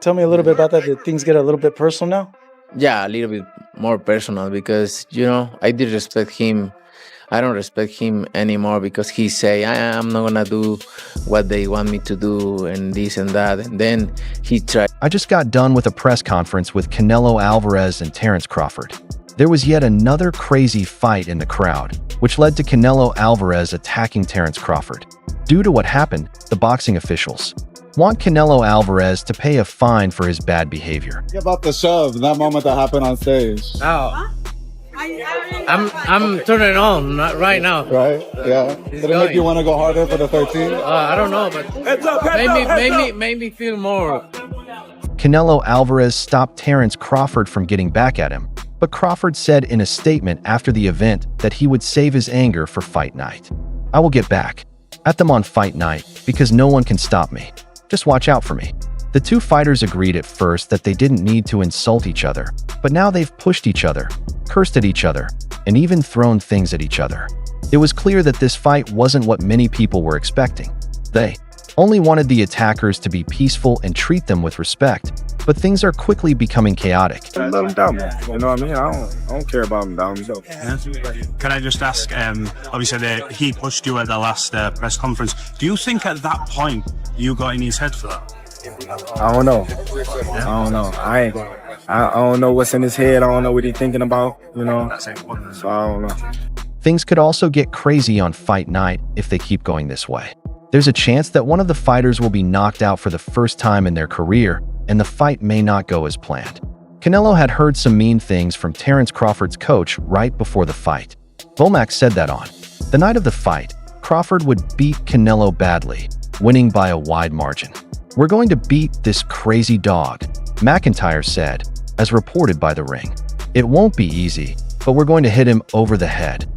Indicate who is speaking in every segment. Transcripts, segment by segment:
Speaker 1: Tell me a little bit about that. Did things get a little bit personal now?
Speaker 2: Yeah, a little bit more personal because, I did respect him. I don't respect him anymore because he say, I'm not gonna do what they want me to do and this and that. And then he tried.
Speaker 3: I just got done with a press conference with Canelo Alvarez and Terence Crawford. There was yet another crazy fight in the crowd, which led to Canelo Alvarez attacking Terence Crawford. Due to what happened, the boxing officials want Canelo Alvarez to pay a fine for his bad behavior.
Speaker 4: What about the shove, that moment that happened on stage?
Speaker 2: Oh, I'm turning on right now.
Speaker 4: Right? Yeah. Did it make you want to go harder for the 13?
Speaker 2: I don't know, but made me feel more.
Speaker 3: Canelo Alvarez stopped Terence Crawford from getting back at him, but Crawford said in a statement after the event that he would save his anger for fight night. I will get back at them on fight night because no one can stop me. Just watch out for me. The two fighters agreed at first that they didn't need to insult each other, but now they've pushed each other, cursed at each other, and even thrown things at each other. It was clear that this fight wasn't what many people were expecting. They only wanted the attackers to be peaceful and treat them with respect, but things are quickly becoming chaotic.
Speaker 5: Let him down, you know what I mean? I don't care about him down.
Speaker 6: Can I just ask, obviously he pushed you at the last press conference. Do you think at that point you got in his head for that?
Speaker 5: I don't know. I don't know. I don't know what's in his head. I don't know what he's thinking about, So I don't know.
Speaker 3: Things could also get crazy on fight night if they keep going this way. There's a chance that one of the fighters will be knocked out for the first time in their career, and the fight may not go as planned. Canelo had heard some mean things from Terence Crawford's coach right before the fight. Vomac said that on the night of the fight, Crawford would beat Canelo badly, winning by a wide margin. We're going to beat this crazy dog, McIntyre said, as reported by The Ring. It won't be easy, but we're going to hit him over the head.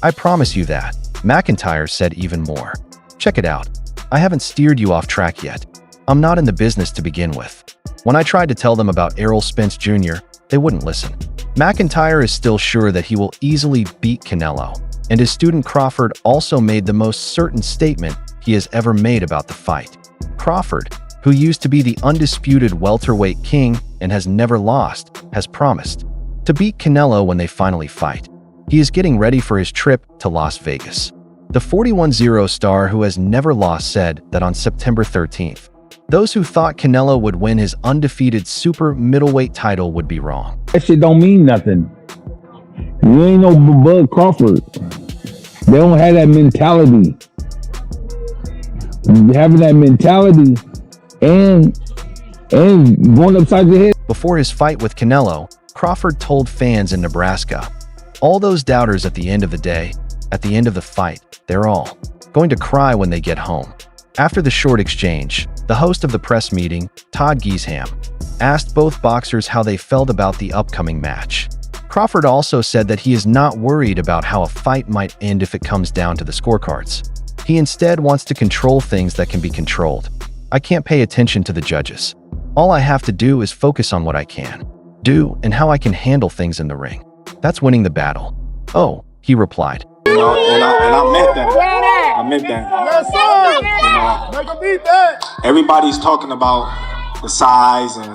Speaker 3: I promise you that. McIntyre said even more. Check it out. I haven't steered you off track yet. I'm not in the business to begin with. When I tried to tell them about Errol Spence Jr., they wouldn't listen. McIntyre is still sure that he will easily beat Canelo, and his student Crawford also made the most certain statement he has ever made about the fight. Crawford, who used to be the undisputed welterweight king and has never lost, has promised to beat Canelo when they finally fight. He is getting ready for his trip to Las Vegas. The 41-0 star who has never lost said that on September 13th, those who thought Canelo would win his undefeated super middleweight title would be wrong.
Speaker 7: That shit don't mean nothing. You ain't no Bud Crawford. They don't have that mentality. Having that mentality and going upside the head.
Speaker 3: Before his fight with Canelo, Crawford told fans in Nebraska, all those doubters at the end of the day, at the end of the fight, they're all going to cry when they get home. After the short exchange, the host of the press meeting, Todd Giesham, asked both boxers how they felt about the upcoming match. Crawford also said that he is not worried about how a fight might end if it comes down to the scorecards. He instead wants to control things that can be controlled. I can't pay attention to the judges. All I have to do is focus on what I can do and how I can handle things in the ring. That's winning the battle. Oh, he replied.
Speaker 5: And I meant that. I meant that. Yes, sir. Make him beat that. Everybody's talking about the size and,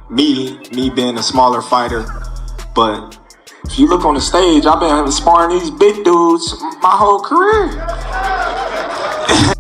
Speaker 5: me being a smaller fighter. But if you look on the stage, I've been sparring these big dudes my whole career.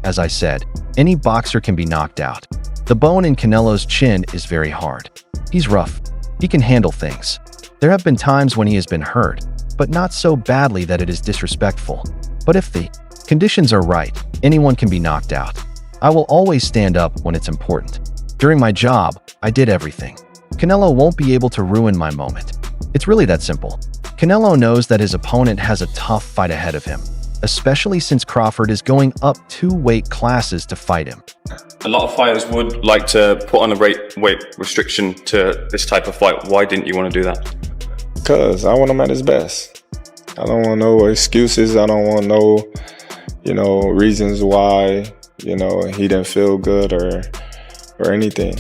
Speaker 3: As I said, any boxer can be knocked out. The bone in Canelo's chin is very hard. He's rough. He can handle things. There have been times when he has been hurt, but not so badly that it is disrespectful. But if the conditions are right, anyone can be knocked out. I will always stand up when it's important. During my job, I did everything. Canelo won't be able to ruin my moment. It's really that simple. Canelo knows that his opponent has a tough fight ahead of him, especially since Crawford is going up 2 weight classes to fight him.
Speaker 8: A lot of fighters would like to put on a weight restriction to this type of fight. Why didn't you want to do that?
Speaker 5: Because I want him at his best. I don't want no excuses. I don't want no reasons why, he didn't feel good or anything.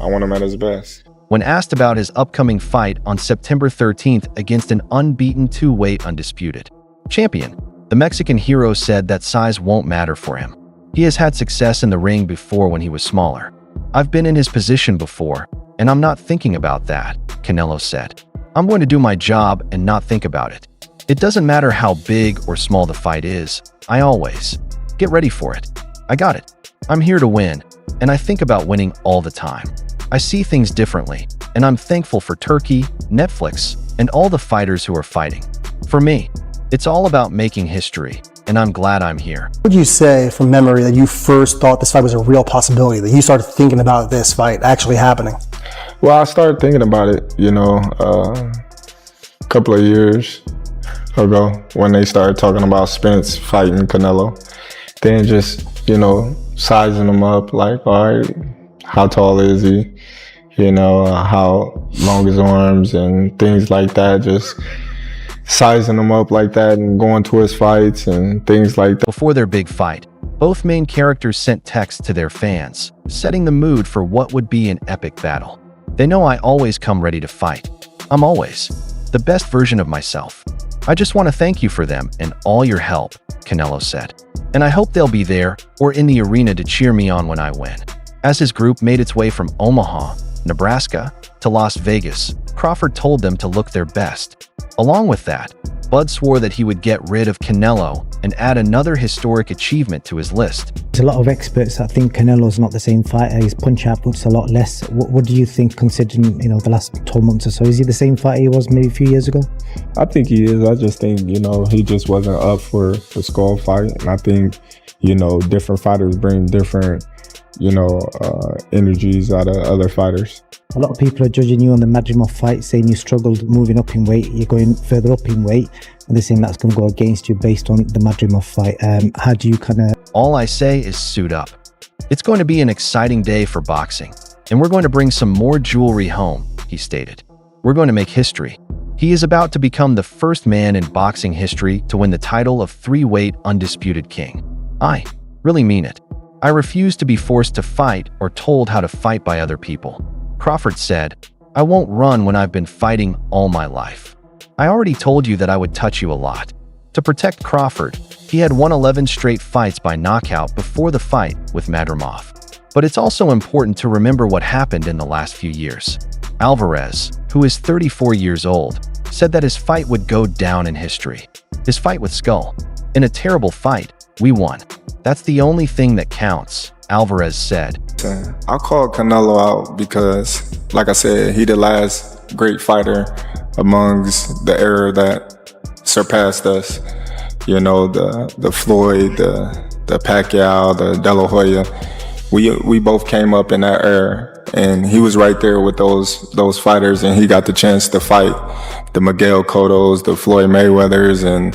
Speaker 5: I want him at his best.
Speaker 3: When asked about his upcoming fight on September 13th against an unbeaten two-weight undisputed champion, the Mexican hero said that size won't matter for him. He has had success in the ring before when he was smaller. I've been in his position before, and I'm not thinking about that, Canelo said. I'm going to do my job and not think about it. It doesn't matter how big or small the fight is. I always get ready for it. I got it. I'm here to win, and I think about winning all the time. I see things differently, and I'm thankful for Turkey, Netflix, and all the fighters who are fighting. For me, it's all about making history, and I'm glad I'm here.
Speaker 9: What would you say from memory that you first thought this fight was a real possibility, that you started thinking about this fight actually happening?
Speaker 5: Well, I started thinking about it, a couple of years ago when they started talking about Spence fighting Canelo. Then just, sizing him up, like, all right, how tall is he? How long his arms and things like that, just sizing him up like that and going to his fights and things like that.
Speaker 3: Before their big fight, both main characters sent texts to their fans, setting the mood for what would be an epic battle. They know I always come ready to fight. I'm always the best version of myself. I just want to thank you for them and all your help, Canelo said. And I hope they'll be there or in the arena to cheer me on when I win. As his group made its way from Omaha, Nebraska, to Las Vegas, Crawford told them to look their best. Along with that, Bud swore that he would get rid of Canelo and add another historic achievement to his list.
Speaker 10: There's a lot of experts that think Canelo's not the same fighter. His punch output's a lot less. What do you think, considering the last 12 months or so? Is he the same fighter he was maybe a few years ago?
Speaker 5: I think he is. I just think, he just wasn't up for the skull fight. And I think, different fighters bring different, energies out of other fighters.
Speaker 10: A lot of people are judging you on the Madrimov fight, saying you struggled moving up in weight. You're going further up in weight, and they're saying that's going to go against you based on the Madrimov fight. How do you
Speaker 3: All I say is suit up. It's going to be an exciting day for boxing, and we're going to bring some more jewelry home, he stated. We're going to make history. He is about to become the first man in boxing history to win the title of three-weight undisputed king. I really mean it. I refuse to be forced to fight or told how to fight by other people. Crawford said, I won't run when I've been fighting all my life. I already told you that I would touch you a lot. To protect Crawford, he had won 11 straight fights by knockout before the fight with Madrimov. But it's also important to remember what happened in the last few years. Alvarez, who is 34 years old, said that his fight would go down in history. His fight with Skull. In a terrible fight, we won. That's the only thing that counts, Alvarez said.
Speaker 5: I called Canelo out because, like I said, he the last great fighter amongst the era that surpassed us. The Floyd, the Pacquiao, the De La Hoya. We both came up in that era, and he was right there with those fighters, and he got the chance to fight the Miguel Cottos, the Floyd Mayweathers, and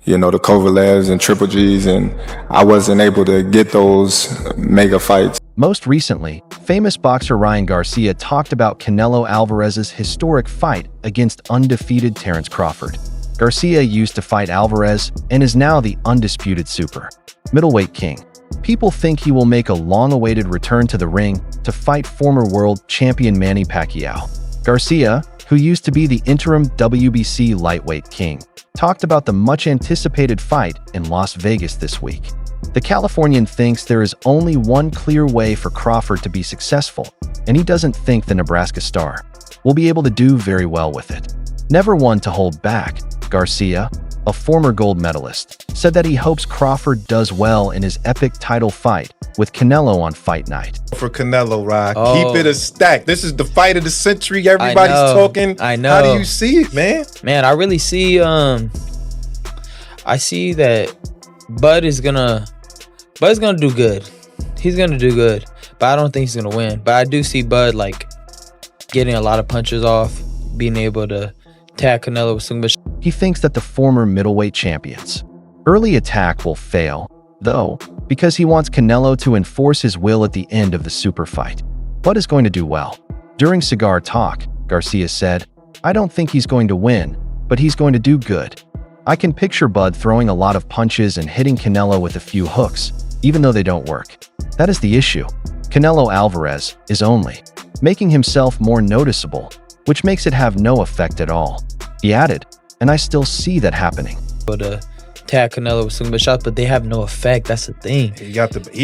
Speaker 5: the Kovalevs and Triple Gs, and I wasn't able to get those mega fights.
Speaker 3: Most recently, famous boxer Ryan Garcia talked about Canelo Alvarez's historic fight against undefeated Terence Crawford. Garcia used to fight Alvarez and is now the undisputed super middleweight king. People think he will make a long-awaited return to the ring to fight former world champion Manny Pacquiao. Garcia, who used to be the interim WBC lightweight king, talked about the much-anticipated fight in Las Vegas this week. The Californian thinks there is only one clear way for Crawford to be successful, and he doesn't think the Nebraska star will be able to do very well with it. Never one to hold back, Garcia, a former gold medalist, said that he hopes Crawford does well in his epic title fight with Canelo on fight night.
Speaker 11: For Canelo, Rod, keep it a stack. This is the fight of the century. Everybody's talking.
Speaker 12: I know.
Speaker 11: How do you see it, man?
Speaker 12: Man, I really see. I see that Bud is gonna do good. He's gonna do good, but I don't think he's gonna win. But I do see Bud getting a lot of punches off, being able to tag Canelo with some good.
Speaker 3: He thinks that the former middleweight champions' early attack will fail, though, because he wants Canelo to enforce his will at the end of the super fight. Bud is going to do well. During Cigar Talk, Garcia said, I don't think he's going to win, but he's going to do good. I can picture Bud throwing a lot of punches and hitting Canelo with a few hooks, even though they don't work. That is the issue. Canelo Alvarez is only making himself more noticeable, which makes it have no effect at all. He added, and I still see that happening.
Speaker 12: But tag Canelo with some good shots, but they have no effect. That's the thing.
Speaker 11: He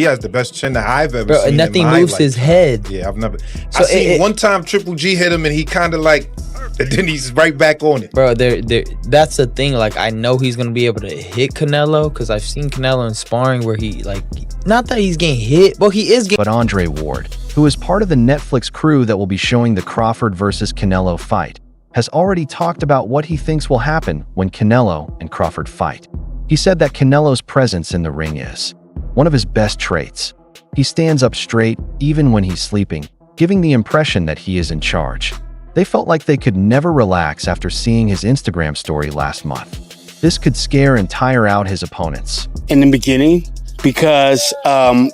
Speaker 11: has the best chin that I've ever
Speaker 12: Bro,
Speaker 11: seen.
Speaker 12: and nothing
Speaker 11: in my
Speaker 12: moves his
Speaker 11: lifetime.
Speaker 12: head.
Speaker 11: Yeah, I've never.
Speaker 12: So
Speaker 11: I seen one time Triple G hit him and he kind of like, and then he's right back on it.
Speaker 12: Bro, that's the thing. Like, I know he's gonna be able to hit Canelo because I've seen Canelo in sparring where he like, not that he's getting hit, but he is getting.
Speaker 3: But Andre Ward, who is part of the Netflix crew that will be showing the Crawford versus Canelo fight, has already talked about what he thinks will happen when Canelo and Crawford fight. He said that Canelo's presence in the ring is one of his best traits. He stands up straight even when he's sleeping, giving the impression that he is in charge. They felt like they could never relax after seeing his Instagram story last month. This could scare and tire out his opponents.
Speaker 13: In the beginning, because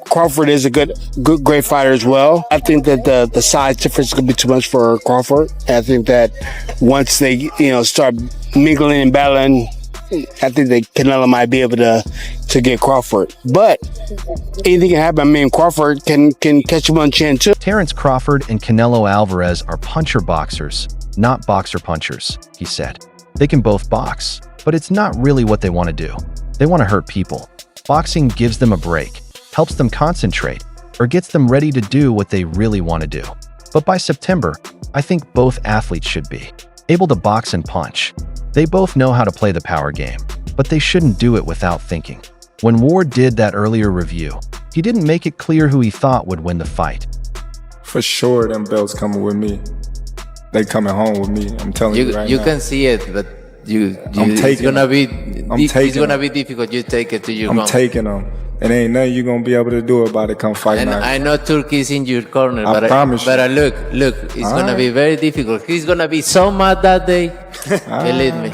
Speaker 13: Crawford is a great fighter as well. I think that the size difference is going to be too much for Crawford. I think that once they start mingling and battling, I think that Canelo might be able to get Crawford. But anything can happen. I mean, Crawford can catch him on chin too.
Speaker 3: Terence Crawford and Canelo Alvarez are puncher boxers, not boxer punchers, he said. They can both box, but it's not really what they want to do. They want to hurt people. Boxing gives them a break, helps them concentrate, or gets them ready to do what they really want to do. But by September, I think both athletes should be able to box and punch. They both know how to play the power game, but they shouldn't do it without thinking. When Ward did that earlier review, he didn't make it clear who he thought would win the fight.
Speaker 5: For sure, them belts coming with me. They coming home with me. I'm telling you right now.
Speaker 2: You can see it, but it's gonna be difficult. You take it to your home.
Speaker 5: I'm taking them. It ain't nothing you gonna be able to do about it come fight
Speaker 2: and
Speaker 5: night.
Speaker 2: I know Turkey is in your corner,
Speaker 5: I promise you.
Speaker 2: But look, it's gonna be very difficult. He's gonna be so mad that day. Believe me.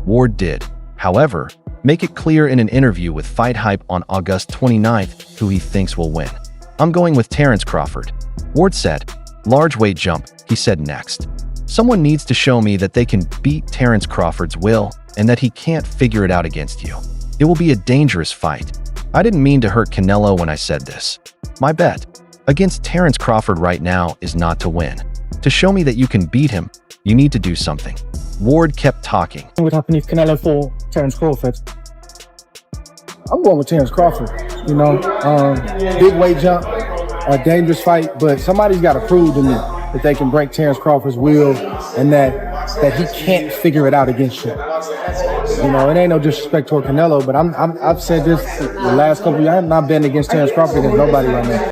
Speaker 3: Ward did, however, make it clear in an interview with Fight Hype on August 29th who he thinks will win. I'm going with Terence Crawford. Ward said, large weight jump, he said next. Someone needs to show me that they can beat Terence Crawford's will and that he can't figure it out against you. It will be a dangerous fight. I didn't mean to hurt Canelo when I said this. My bet against Terence Crawford right now is not to win. To show me that you can beat him, you need to do something. Ward kept talking.
Speaker 9: What would happen if Canelo fought Terence Crawford?
Speaker 14: I'm going with Terence Crawford. Big weight jump, a dangerous fight, but somebody's got to prove to me that they can break Terence Crawford's will and that he can't figure it out against you. It ain't no disrespect toward Canelo, but I've said this the last couple of years. I'm not betting against Terence Crawford against nobody right now.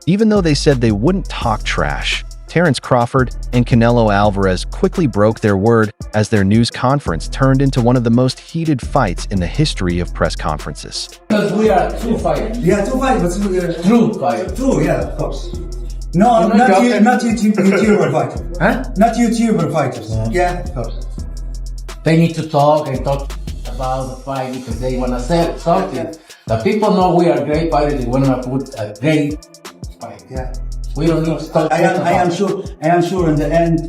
Speaker 3: Even though they said they wouldn't talk trash, Terence Crawford and Canelo Alvarez quickly broke their word as their news conference turned into one of the most heated fights in the history of press conferences.
Speaker 15: Because we are true fighters. Yeah, true fighters, but we are true fighters. True, yeah, of course. No, not YouTuber fighters. Huh? Not YouTuber fighters. Yeah, of course. They need to talk and talk about the fight because they want to say something. The people know we are great fighters. They want to put a great fight. Yeah. We don't need to talk. I am sure in the end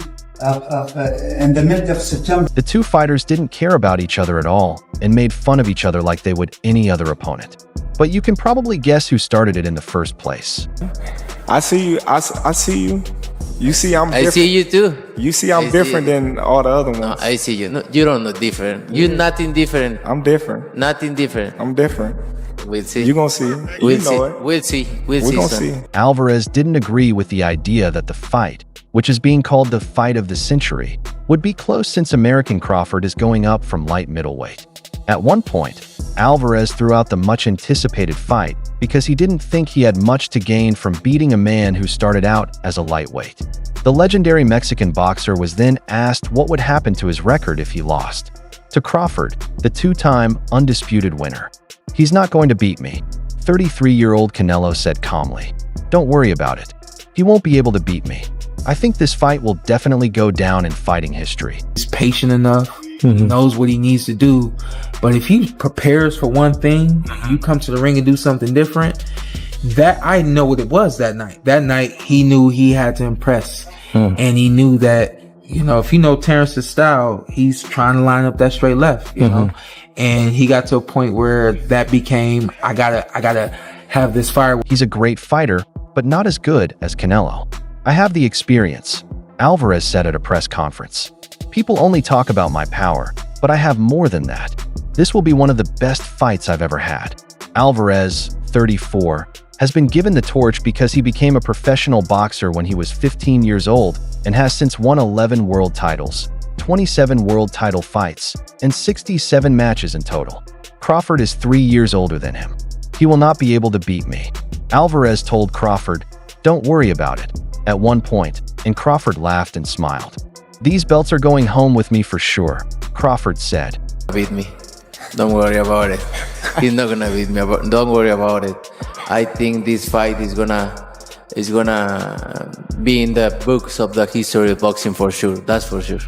Speaker 15: in the mid of September.
Speaker 3: The two fighters didn't care about each other at all and made fun of each other like they would any other opponent. But you can probably guess who started it in the first place.
Speaker 5: I see you. I see you. You see I'm different.
Speaker 2: I see you too.
Speaker 5: You see I'm different than all the other ones.
Speaker 2: No, I see you. No, you don't know different. You're nothing different.
Speaker 5: I'm different.
Speaker 2: Nothing different.
Speaker 5: I'm different.
Speaker 2: We'll see.
Speaker 5: You're gonna see.
Speaker 2: We'll
Speaker 5: you know it.
Speaker 2: We'll see. We're
Speaker 5: gonna see.
Speaker 3: Alvarez didn't agree with the idea that the fight, which is being called the fight of the century, would be close since American Crawford is going up from light middleweight. At one point, Alvarez threw out the much-anticipated fight because he didn't think he had much to gain from beating a man who started out as a lightweight. The legendary Mexican boxer was then asked what would happen to his record if he lost. To Crawford, the two-time undisputed winner. "He's not going to beat me," 33-year-old Canelo said calmly. "Don't worry about it. He won't be able to beat me. I think this fight will definitely go down in fighting history.
Speaker 12: He's patient enough. He knows what he needs to do. But if he prepares for one thing, you come to the ring and do something different, that I know what it was that night. That night, he knew he had to impress. And he knew that, you know, if you know Terence's style, he's trying to line up that straight left, you know. And he got to a point where that became, I gotta have this fire.
Speaker 3: He's a great fighter, but not as good as Canelo. I have the experience, Alvarez said at a press conference. People only talk about my power, but I have more than that. This will be one of the best fights I've ever had. Alvarez, 34, has been given the torch because he became a professional boxer when he was 15 years old and has since won 11 world titles, 27 world title fights, and 67 matches in total. Crawford is 3 years older than him. He will not be able to beat me. Alvarez told Crawford, "Don't worry about it," at one point, and Crawford laughed and smiled. "These belts are going home with me for sure," Crawford said.
Speaker 2: Beat me. Don't worry about it. He's not gonna beat me. Don't worry about it. I think this fight is gonna be in the books of the history of boxing for sure. That's for sure.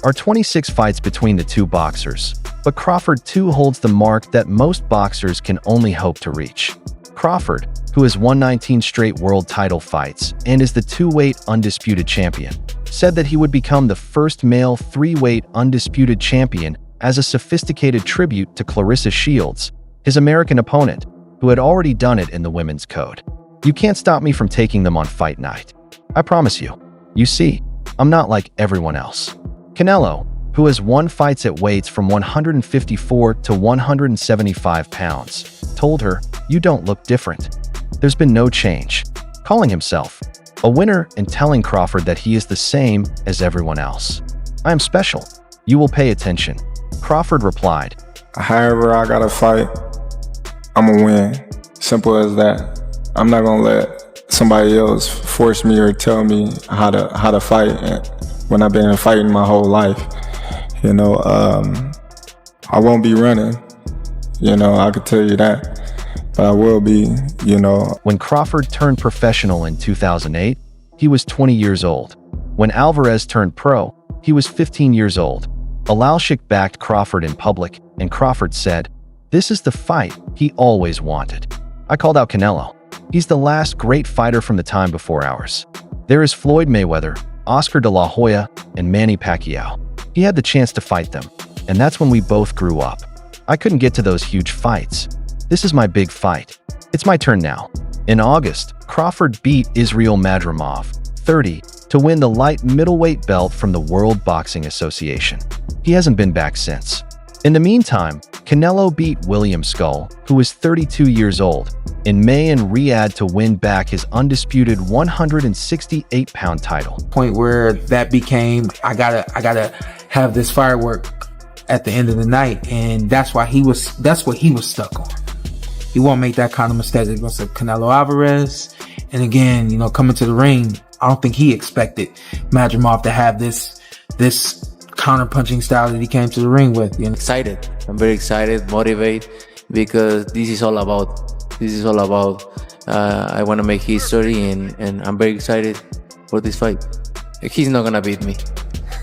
Speaker 3: Are 26 fights between the two boxers, but Crawford too holds the mark that most boxers can only hope to reach. Crawford, who has won 19 straight world title fights and is the two-weight undisputed champion, said that he would become the first male three-weight undisputed champion as a sophisticated tribute to Clarissa Shields, his American opponent, who had already done it in the women's code. "You can't stop me from taking them on fight night. I promise you. You see, I'm not like everyone else." Canelo, who has won fights at weights from 154 to 175 pounds, told her, "You don't look different. There's been no change," calling himself a winner and telling Crawford that he is the same as everyone else. "I am special. You will pay attention," Crawford replied.
Speaker 5: However I gotta fight, I'ma win. Simple as that. I'm not gonna let somebody else force me or tell me how to fight when I've been fighting my whole life. You know, I won't be running. You know, I could tell you that. But I will be, you know.
Speaker 3: When Crawford turned professional in 2008, he was 20 years old. When Alvarez turned pro, he was 15 years old. Alalshik backed Crawford in public, and Crawford said, "This is the fight he always wanted." I called out Canelo. He's the last great fighter from the time before ours. There is Floyd Mayweather, Oscar de la Hoya, and Manny Pacquiao. He had the chance to fight them, and that's when we both grew up. I couldn't get to those huge fights. This is my big fight. It's my turn now. In August, Crawford beat Israel Madrimov, 30, to win the light middleweight belt from the World Boxing Association. He hasn't been back since. In the meantime, Canelo beat William Skull, who is 32 years old, in May in Riyadh to win back his undisputed 168-pound title.
Speaker 12: Point where that became, I gotta have this firework at the end of the night, and that's what he was stuck on. He won't make that kind of mistake against Canelo Alvarez. And again, you know, coming to the ring, I don't think he expected Madrimov to have this counter-punching style that he came to the ring with. You know?
Speaker 2: Excited. I'm very excited, motivated, because this is all about. I want to make history, and I'm very excited for this fight. He's not gonna beat me.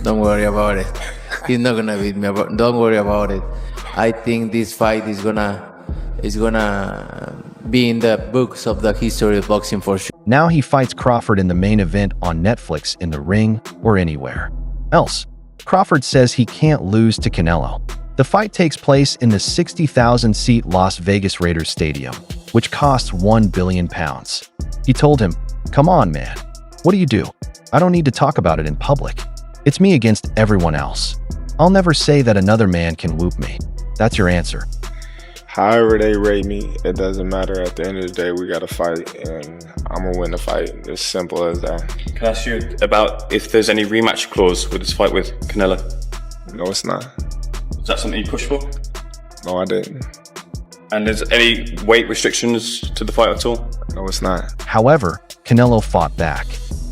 Speaker 2: Don't worry about it. He's not gonna beat me. Don't worry about it. I think this fight is gonna be in the books of the history of boxing for sure.
Speaker 3: Now he fights Crawford in the main event on Netflix in the ring or anywhere else. Crawford says he can't lose to Canelo. The fight takes place in the 60,000-seat Las Vegas Raiders Stadium, which costs £1 billion. He told him, "Come on, man. What do you do? I don't need to talk about it in public. It's me against everyone else. I'll never say that another man can whoop me." That's your answer.
Speaker 5: However they rate me, it doesn't matter. At the end of the day, we got to fight, and I'm going to win the fight. It's simple as that.
Speaker 8: Can I ask you about if there's any rematch clause with this fight with Canelo?
Speaker 5: No, it's not.
Speaker 8: Is that something you pushed for?
Speaker 5: No, I didn't.
Speaker 8: And there's any weight restrictions to the fight at all?
Speaker 5: No, it's not.
Speaker 3: However, Canelo fought back.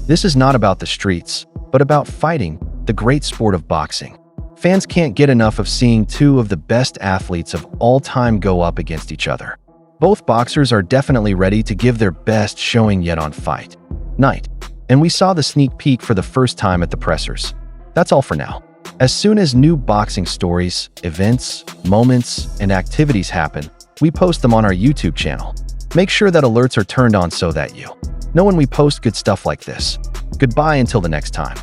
Speaker 3: This is not about the streets, but about fighting, the great sport of boxing. Fans can't get enough of seeing two of the best athletes of all time go up against each other. Both boxers are definitely ready to give their best showing yet on fight night. and we saw the sneak peek for the first time at the pressers. That's all for now. As soon as new boxing stories, events, moments, and activities happen, we post them on our YouTube channel. Make sure that alerts are turned on so that you know when we post good stuff like this. Goodbye until the next time.